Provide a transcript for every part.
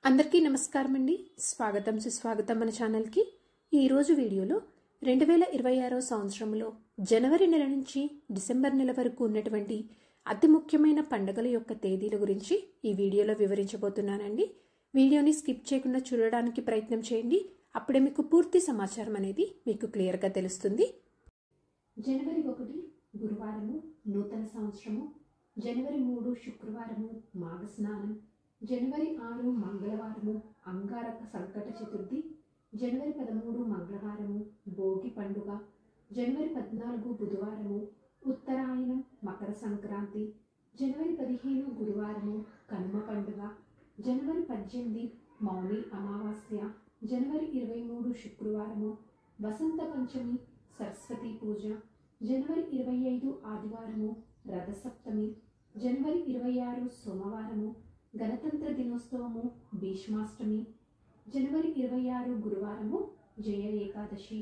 అందరికీ నమస్కారం అండి. స్వాగతం సుస్వాగతం మన ఛానల్కి. ఈరోజు వీడియోలో 2026 సంవత్సరంలో జనవరి నెల నుంచి డిసెంబర్ నెల వరకు ఉన్నటువంటి అతి ముఖ్యమైన పండుగల యొక్క తేదీల గురించి ఈ వీడియోలో వివరించబోతున్నానండి. వీడియోని స్కిప్ చేయకుండా చూడడానికి ప్రయత్నం చేయండి. అప్పుడే మీకు పూర్తి సమాచారం అనేది మీకు క్లియర్గా తెలుస్తుంది. జనవరి 1 గురువారము నూతన సంవత్సరము, జనవరి 3 శుక్రవారము మాఘ స్నానం, జనవరి 6 మంగళవారము అంగారక సంకట చతుర్థి, జనవరి 13 మంగళవారము భోగి పండుగ, జనవరి 14 బుధవారము ఉత్తరాయణం మకర సంక్రాంతి, జనవరి 15 గురువారము కనుమ పండుగ, జనవరి 18 మౌని అమావాస్య, జనవరి 23 శుక్రవారము వసంత పంచమి సరస్వతి పూజ, జనవరి 25 ఆదివారము రథసప్తమి, జనవరి 26 సోమవారము గణతంత్ర దినోత్సవము భీష్మాష్టమి, జనవరి 26 గురువారము జయ ఏకాదశి,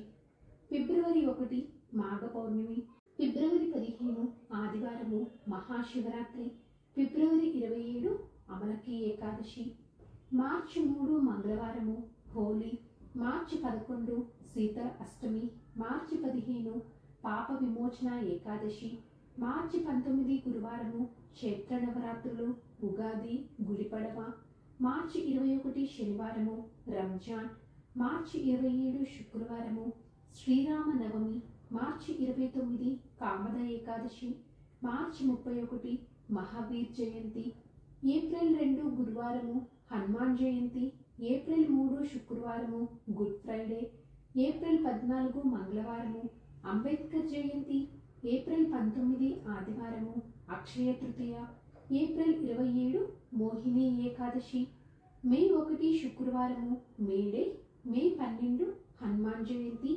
ఫిబ్రవరి 1 మాఘ పౌర్ణమి, ఫిబ్రవరి 15 ఆదివారము మహాశివరాత్రి, ఫిబ్రవరి 27 అమలకి ఏకాదశి, మార్చి 3 మంగళవారము హోలీ, మార్చి 11 శీతల అష్టమి, మార్చి 15 పాప విమోచన ఏకాదశి, మార్చి 19 గురువారము చైత్ర నవరాత్రులు ఉగాది గుడిపడవ, మార్చి 21 శనివారము రంజాన్, మార్చి 27 శుక్రవారము శ్రీరామ నవమి, మార్చి 29 కామద ఏకాదశి, మార్చి 31 మహావీర్ జయంతి, ఏప్రిల్ 2 గురువారము హనుమాన్ జయంతి, ఏప్రిల్ 3 శుక్రవారము గుడ్ ఫ్రైడే, ఏప్రిల్ 14 మంగళవారము అంబేద్కర్ జయంతి, ఏప్రిల్ 19 ఆదివారము అక్షయ తృతీయ, ఏప్రిల్ 27 మోహిని ఏకాదశి, మే 1 శుక్రవారము మేడే, మే 12 హనుమాన్ జయంతి,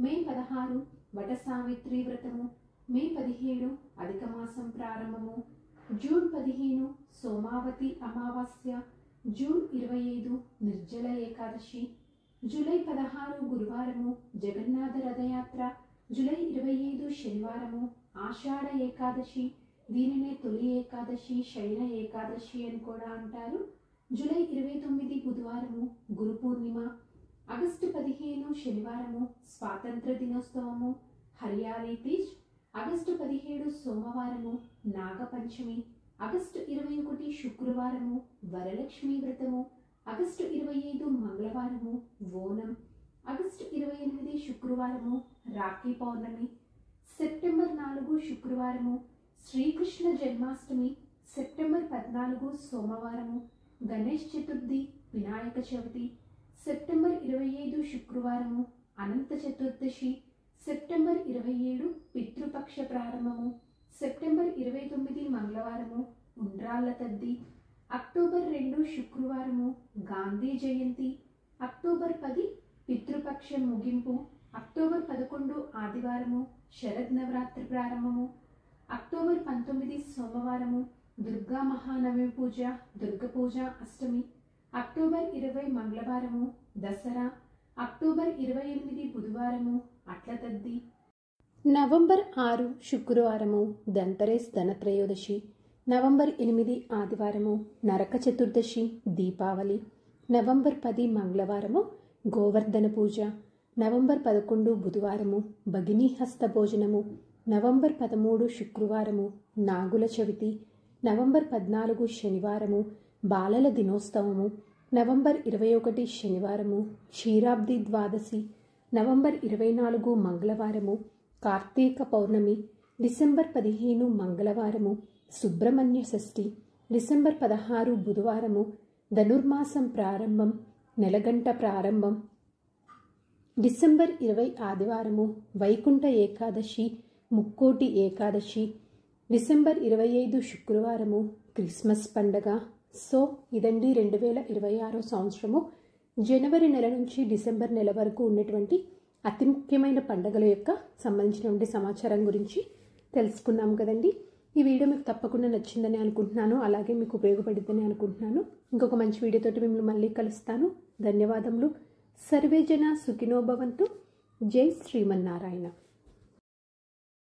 మే 16 వట సావిత్రి వ్రతము, మే 17 అధిక మాసం ప్రారంభము, జూన్ 15 సోమావతి అమావాస్య, జూన్ 25 నిర్జల ఏకాదశి, జూలై 16 గురువారము జగన్నాథ రథయాత్ర, జూలై 25 శనివారము ఆషాఢ ఏకాదశి, దీనినే తొలి ఏకాదశి శయన ఏకాదశి అని కూడా అంటారు. జూలై 29 బుధవారము గురు పూర్ణిమ, ఆగస్టు 15 శనివారము స్వాతంత్ర దినోత్సవము హరియాలి తీజ్, ఆగస్టు 17 సోమవారము నాగపంచమి, ఆగస్టు 21 శుక్రవారము వరలక్ష్మి వ్రతము, ఆగస్టు 25 మంగళవారము ఓనం, ఆగస్టు 28 శుక్రవారము రాఖీ పౌర్ణమి, సెప్టెంబర్ 4 శుక్రవారము శ్రీకృష్ణ జన్మాష్టమి, సెప్టెంబర్ 14 సోమవారము గణేష్ చతుర్థి వినాయక చవితి, సెప్టెంబర్ 25 శుక్రవారము అనంత చతుర్దశి, సెప్టెంబర్ 27 పితృపక్ష ప్రారంభము, సెప్టెంబర్ 29 మంగళవారము ఉండ్రాళ్ళ తద్ది, అక్టోబర్ 2 శుక్రవారము గాంధీ జయంతి, అక్టోబర్ 10 పితృపక్ష ముగింపు, అక్టోబర్ 11 ఆదివారము శరద్ నవరాత్రి ప్రారంభము, అక్టోబర్ 19 సోమవారము దుర్గా మహానవమి పూజ దుర్గ పూజ అష్టమి, అక్టోబర్ 20 మంగళవారము దసరా, అక్టోబర్ 28 బుధవారము అట్ల తద్ది, నవంబర్ 6 శుక్రవారము ధన్తరేస్ ధనత్రయోదశి, నవంబర్ 8 ఆదివారము నరక చతుర్దశి దీపావళి, నవంబర్ 10 మంగళవారము గోవర్ధన పూజ, నవంబర్ 11 బుధవారము భగినీ హస్త భోజనము, నవంబర్ 13 శుక్రవారము నాగుల చవితి, నవంబర్ 14 శనివారము బాలల దినోత్సవము, నవంబర్ 21 శనివారము క్షీరాబ్ది ద్వాదశి, నవంబర్ 24 మంగళవారము కార్తీక పౌర్ణమి, డిసెంబర్ 15 మంగళవారము సుబ్రహ్మణ్య షష్ఠి, డిసెంబర్ 16 బుధవారము ధనుర్మాసం ప్రారంభం నెలగంట ప్రారంభం, డిసెంబర్ 20 ఆదివారము వైకుంఠ ఏకాదశి ముక్కోటి ఏకాదశి, డిసెంబర్ 25 శుక్రవారము క్రిస్మస్ పండగ. సో ఇదండి 2026 సంవత్సరము జనవరి నెల నుంచి డిసెంబర్ నెల వరకు ఉన్నటువంటి అతి ముఖ్యమైన పండుగల యొక్క సంబంధించినటువంటి సమాచారం గురించి తెలుసుకున్నాం కదండి. ఈ వీడియో మీకు తప్పకుండా నచ్చిందని అనుకుంటున్నాను, అలాగే మీకు ఉపయోగపడుతుందని అనుకుంటున్నాను. ఇంకొక మంచి వీడియోతోటి మిమ్మల్ని మళ్ళీ కలుస్తాను. ధన్యవాదములు. సర్వే జన సుఖినో భవంతు. జై శ్రీమన్నారాయణ.